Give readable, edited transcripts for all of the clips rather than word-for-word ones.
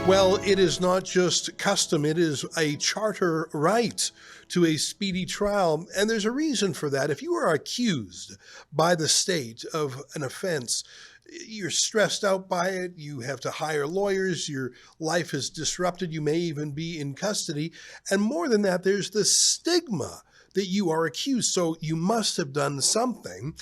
Well, it is not just custom, it is a charter right to a speedy trial. And there's a reason for that. If you are accused by the state of an offense, you're stressed out by it, you have to hire lawyers, your life is disrupted, you may even be in custody. And more than that, there's the stigma that you are accused. So you must have done something.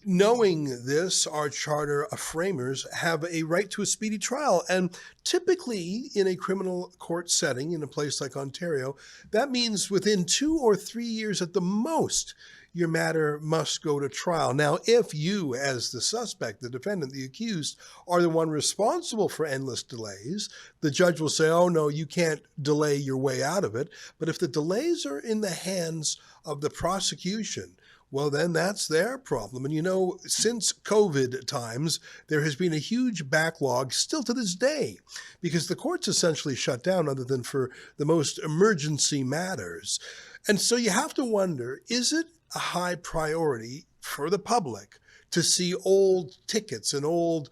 Knowing this, our charter framers have a right to a speedy trial. And typically, in a criminal court setting in a place like Ontario, that means within 2 or 3 years at the most, your matter must go to trial. Now, if you, as the suspect, the defendant, the accused, are the one responsible for endless delays, the judge will say, oh, no, you can't delay your way out of it. But if the delays are in the hands of the prosecution, well, then that's their problem. And you know, since COVID times, there has been a huge backlog still to this day because the court's essentially shut down other than for the most emergency matters. And so you have to wonder, is it a high priority for the public to see old tickets and old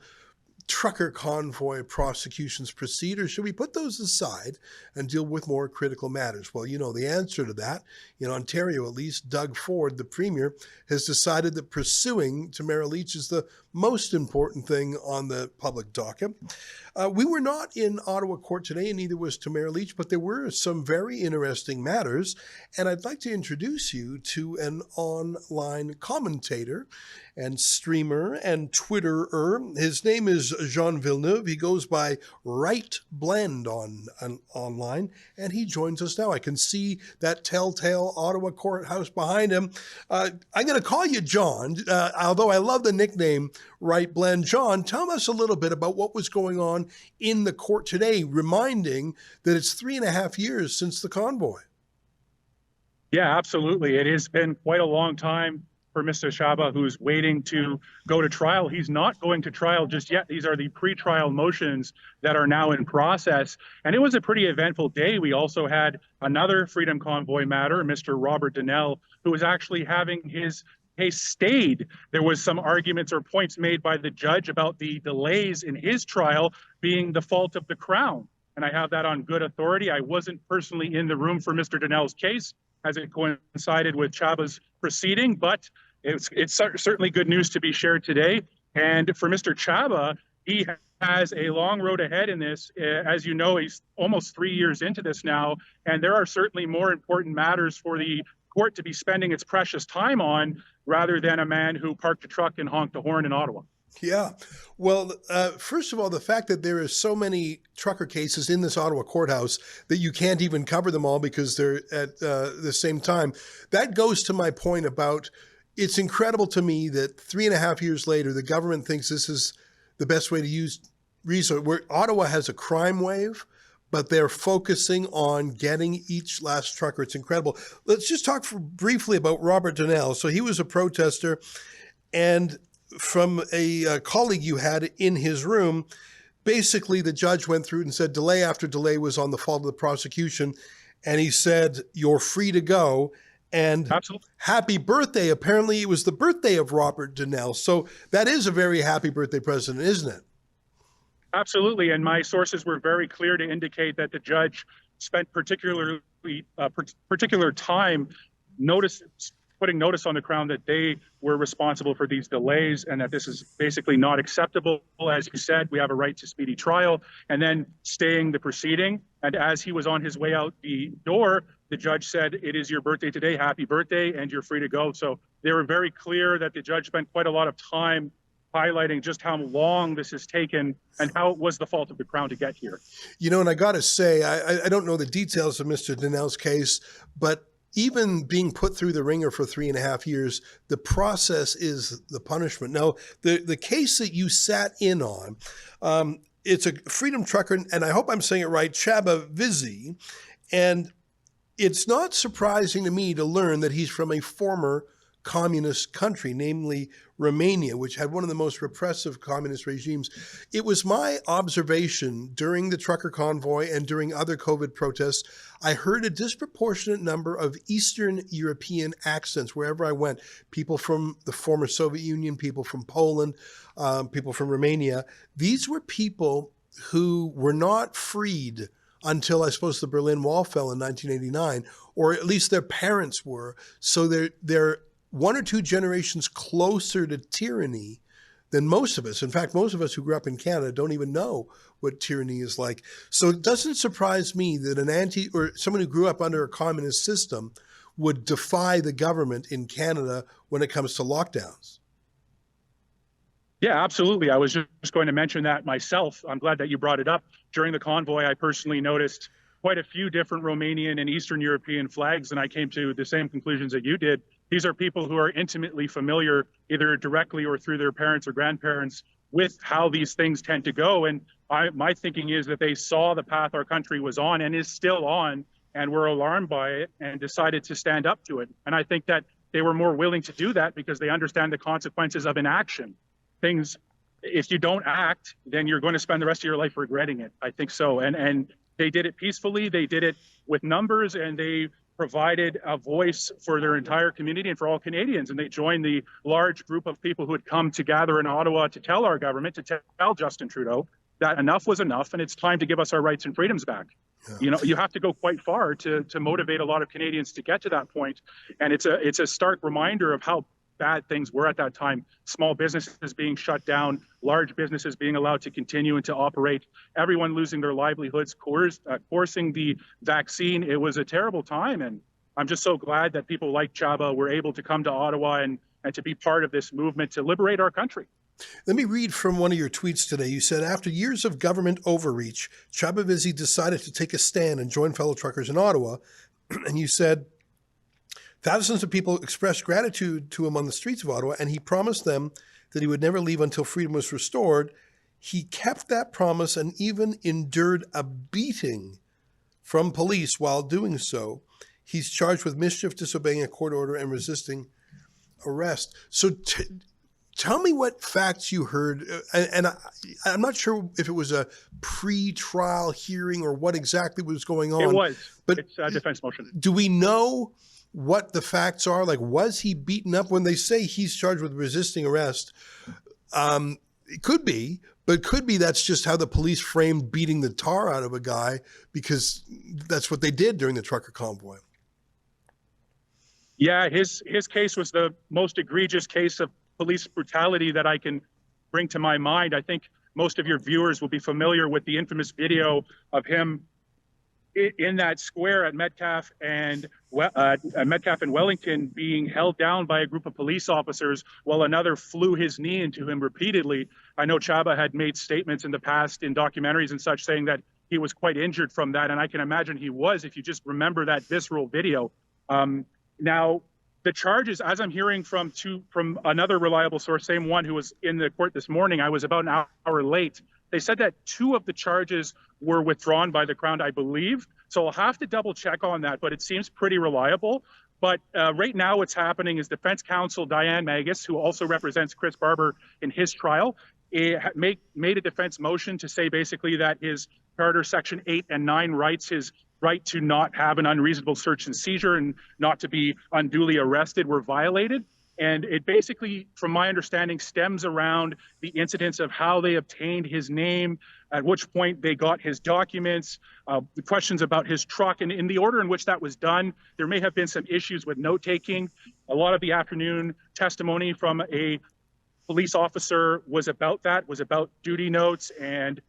trucker convoy prosecutions proceed, or should we put those aside and deal with more critical matters? Well, you know the answer to that. In Ontario, at least, Doug Ford, the premier, has decided that pursuing Tamara Lich is the most important thing on the public docket. We were not in Ottawa court today, and neither was Tamara Lich, but there were some very interesting matters, and I'd like to introduce you to an online commentator and streamer and Twitterer. His name is Jonathan Villeneuve. He goes by Right Blend online, and he joins us now. I can see that telltale Ottawa courthouse behind him. I'm going to call you John, although I love the nickname Right Blend. John, tell us a little bit about what was going on in the court today, reminding that it's 3.5 years since the convoy. Yeah, absolutely. It has been quite a long time for Mr. Cbasa, who's waiting to go to trial. He's not going to trial just yet. These are the pre-trial motions that are now in process. And it was a pretty eventful day. We also had another Freedom Convoy matter, Mr. Robert Donnell, who was actually having his case stayed. There was some arguments or points made by the judge about the delays in his trial being the fault of the Crown. And I have that on good authority. I wasn't personally in the room for Mr. Donnell's case as it coincided with Cbasa's proceeding, but it's certainly good news to be shared today. And for Mr. Cbasa, he has a long road ahead in this. As you know, he's almost 3 years into this now, and there are certainly more important matters for the court to be spending its precious time on rather than a man who parked a truck and honked a horn in Ottawa. Yeah. Well, first of all, the fact that there are so many trucker cases in this Ottawa courthouse that you can't even cover them all because they're at the same time, that goes to my point about it's incredible to me that 3.5 years later, the government thinks this is the best way to use resources. Where Ottawa has a crime wave, but they're focusing on getting each last trucker. It's incredible. Let's just talk briefly about Robert Donnell. So he was a protester, and from a colleague you had in his room, basically the judge went through and said delay after delay was on the fault of the prosecution. And he said, you're free to go. And absolutely. Happy birthday. Apparently it was the birthday of Robert Donnell. So that is a very happy birthday present, isn't it? Absolutely. And my sources were very clear to indicate that the judge spent particular time putting notice on the Crown that they were responsible for these delays and that this is basically not acceptable. As you said, we have a right to speedy trial, and then staying the proceeding. And as he was on his way out the door, the judge said, it is your birthday today, happy birthday, and you're free to go. So they were very clear that the judge spent quite a lot of time highlighting just how long this has taken and how it was the fault of the Crown to get here. You know, and I got to say, I don't know the details of Mr. Donnell's case, but even being put through the ringer for 3.5 years, the process is the punishment. Now, the case that you sat in on, it's a freedom trucker, and I hope I'm saying it right, Cbasa Vizi, and it's not surprising to me to learn that he's from a former communist country, namely Romania, which had one of the most repressive communist regimes. It was my observation during the trucker convoy and during other COVID protests, I heard a disproportionate number of Eastern European accents wherever I went. People from the former Soviet Union, people from Poland, people from Romania. These were people who were not freed until, I suppose, the Berlin Wall fell in 1989, or at least their parents were. So they're one or two generations closer to tyranny than most of us. In fact, most of us who grew up in Canada don't even know what tyranny is like. So it doesn't surprise me that or someone who grew up under a communist system would defy the government in Canada when it comes to lockdowns. Yeah, absolutely. I was just going to mention that myself. I'm glad that you brought it up. During the convoy, I personally noticed quite a few different Romanian and Eastern European flags, and I came to the same conclusions that you did. These are people who are intimately familiar, either directly or through their parents or grandparents, with how these things tend to go. And my thinking is that they saw the path our country was on and is still on, and were alarmed by it and decided to stand up to it. And I think that they were more willing to do that because they understand the consequences of inaction. Things, if you don't act, then you're going to spend the rest of your life regretting it. I think so. And they did it peacefully. They did it with numbers, and they provided a voice for their entire community and for all Canadians. And they joined the large group of people who had come to gather in Ottawa to tell our government, to tell Justin Trudeau that enough was enough and it's time to give us our rights and freedoms back. Yeah. You know, you have to go quite far to motivate a lot of Canadians to get to that point. And it's a stark reminder of how bad things were at that time. Small businesses being shut down, large businesses being allowed to continue and to operate, everyone losing their livelihoods, coercing the vaccine. It was a terrible time. And I'm just so glad that people like Csaba were able to come to Ottawa and to be part of this movement to liberate our country. Let me read from one of your tweets today. You said, after years of government overreach, Cbasa Vizi decided to take a stand and join fellow truckers in Ottawa. And you said, thousands of people expressed gratitude to him on the streets of Ottawa, and he promised them that he would never leave until freedom was restored. He kept that promise and even endured a beating from police while doing so. He's charged with mischief, disobeying a court order, and resisting arrest. So tell me what facts you heard. And I'm not sure if it was a pre-trial hearing or what exactly was going on. It was, but it's a defense motion. Do we know what the facts are? Like, was he beaten up? When they say he's charged with resisting arrest, it could be, but could be that's just how the police framed beating the tar out of a guy, because that's what they did during the trucker convoy. Yeah, his case was the most egregious case of police brutality that I can bring to my mind. I think most of your viewers will be familiar with the infamous video of him in that square at Metcalfe and Wellington being held down by a group of police officers while another flew his knee into him repeatedly. I know Csaba had made statements in the past in documentaries and such saying that he was quite injured from that, and I can imagine he was if you just remember that visceral video. Now, the charges, as I'm hearing from another reliable source, same one who was in the court this morning, I was about an hour late. They said that 2 of the charges were withdrawn by the Crown, I believe. So I'll have to double check on that, but it seems pretty reliable. But right now what's happening is defense counsel Diane Magus, who also represents Chris Barber in his trial, made a defense motion to say basically that his Charter Section 8 and 9 rights, his right to not have an unreasonable search and seizure and not to be unduly arrested, were violated. And it basically, from my understanding, stems around the incidents of how they obtained his name, at which point they got his documents, the questions about his truck, and in the order in which that was done. There may have been some issues with note-taking. A lot of the afternoon testimony from a police officer was about that, was about duty notes and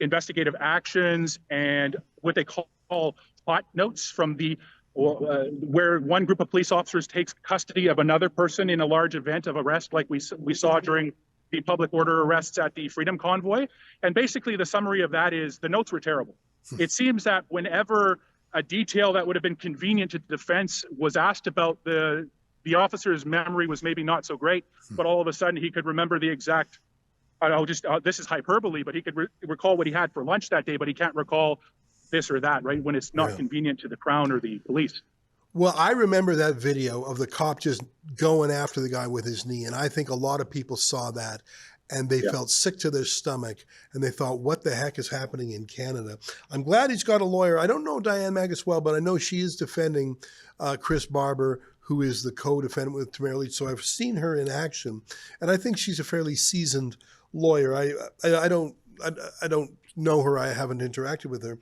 investigative actions and what they call hot notes from the where one group of police officers takes custody of another person in a large event of arrest, like we saw during the public order arrests at the Freedom Convoy. And basically the summary of that is the notes were terrible. It seems that whenever a detail that would have been convenient to the defense was asked about, the officer's memory was maybe not so great, but all of a sudden he could remember the exact, this is hyperbole, but he could recall what he had for lunch that day, but he can't recall this or that, right? When it's not convenient to the Crown or the police. Well, I remember that video of the cop just going after the guy with his knee. And I think a lot of people saw that and they felt sick to their stomach and they thought, what the heck is happening in Canada? I'm glad he's got a lawyer. I don't know Diane Magus well, but I know she is defending Chris Barber, who is the co-defendant with Tamara Leach. So I've seen her in action and I think she's a fairly seasoned lawyer. I don't know her. I haven't interacted with her.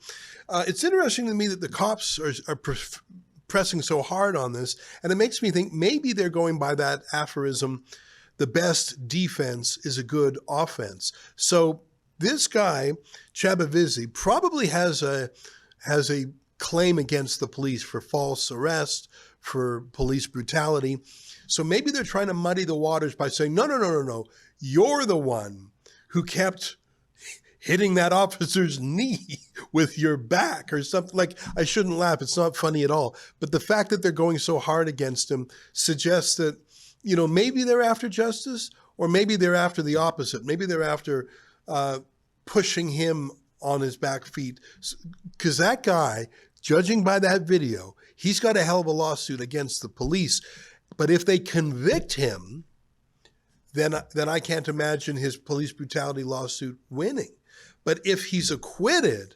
It's interesting to me that the cops are pressing so hard on this, and it makes me think maybe they're going by that aphorism, the best defense is a good offense. So this guy, Cbasa Vizi, probably has a claim against the police for false arrest, for police brutality. So maybe they're trying to muddy the waters by saying, no. You're the one who kept hitting that officer's knee with your back or something. Like, I shouldn't laugh. It's not funny at all. But the fact that they're going so hard against him suggests that, maybe they're after justice, or maybe they're after the opposite. Maybe they're after pushing him on his back feet. Because that guy, judging by that video, he's got a hell of a lawsuit against the police. But if they convict him, then I can't imagine his police brutality lawsuit winning. But if he's acquitted,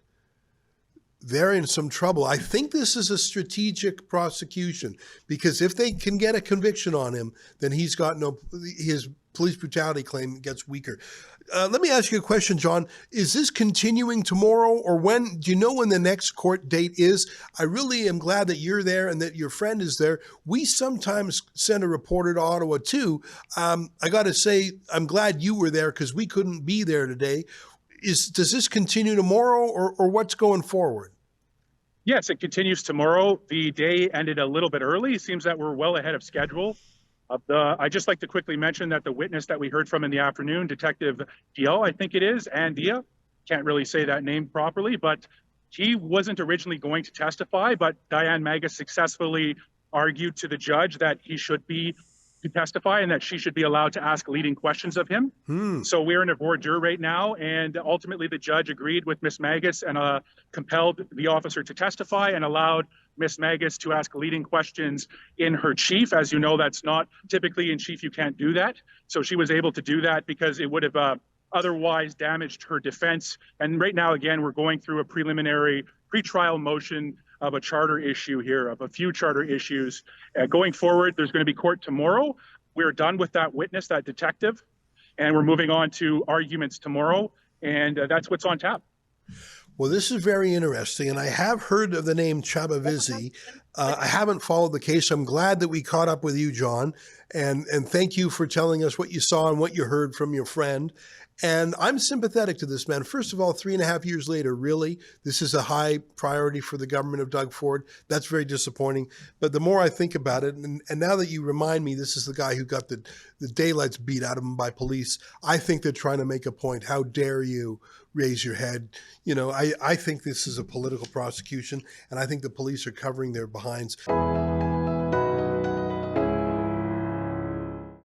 they're in some trouble. I think this is a strategic prosecution, because if they can get a conviction on him, then his police brutality claim gets weaker. Let me ask you a question, John. Is this continuing tomorrow, or when? Do you know when the next court date is? I really am glad that you're there and that your friend is there. We sometimes send a reporter to Ottawa too. I got to say, I'm glad you were there because we couldn't be there today. Does this continue tomorrow, or what's going forward? Yes, it continues tomorrow. The day ended a little bit early. It seems that we're well ahead of schedule. I'd just like to quickly mention that the witness that we heard from in the afternoon, Detective Diel, I think it is, Andia, can't really say that name properly, but he wasn't originally going to testify, but Diane Magus successfully argued to the judge that he should be to testify and that she should be allowed to ask leading questions of him. So we're in a voir dire right now, and ultimately the judge agreed with Miss Magus and compelled the officer to testify and allowed Miss Magus to ask leading questions in her chief. As you know, that's not typically in chief, you can't do that. So she was able to do that because it would have otherwise damaged her defense. And right now, again, we're going through a preliminary pretrial motion of a charter issue here, of a few charter issues. Going forward, there's going to be court tomorrow. We're done with that witness, that detective, and we're moving on to arguments tomorrow, and that's what's on tap. Well, this is very interesting, and I have heard of the name Cbasa Vizi. I haven't followed the case. I'm glad that we caught up with you, John, and thank you for telling us what you saw and what you heard from your friend. And I'm sympathetic to this man. First of all, 3.5 years later, really, this is a high priority for the government of Doug Ford. That's very disappointing. But the more I think about it, and now that you remind me, this is the guy who got the daylights beat out of him by police, I think they're trying to make a point. How dare you raise your head? I think this is a political prosecution, and I think the police are covering their behinds.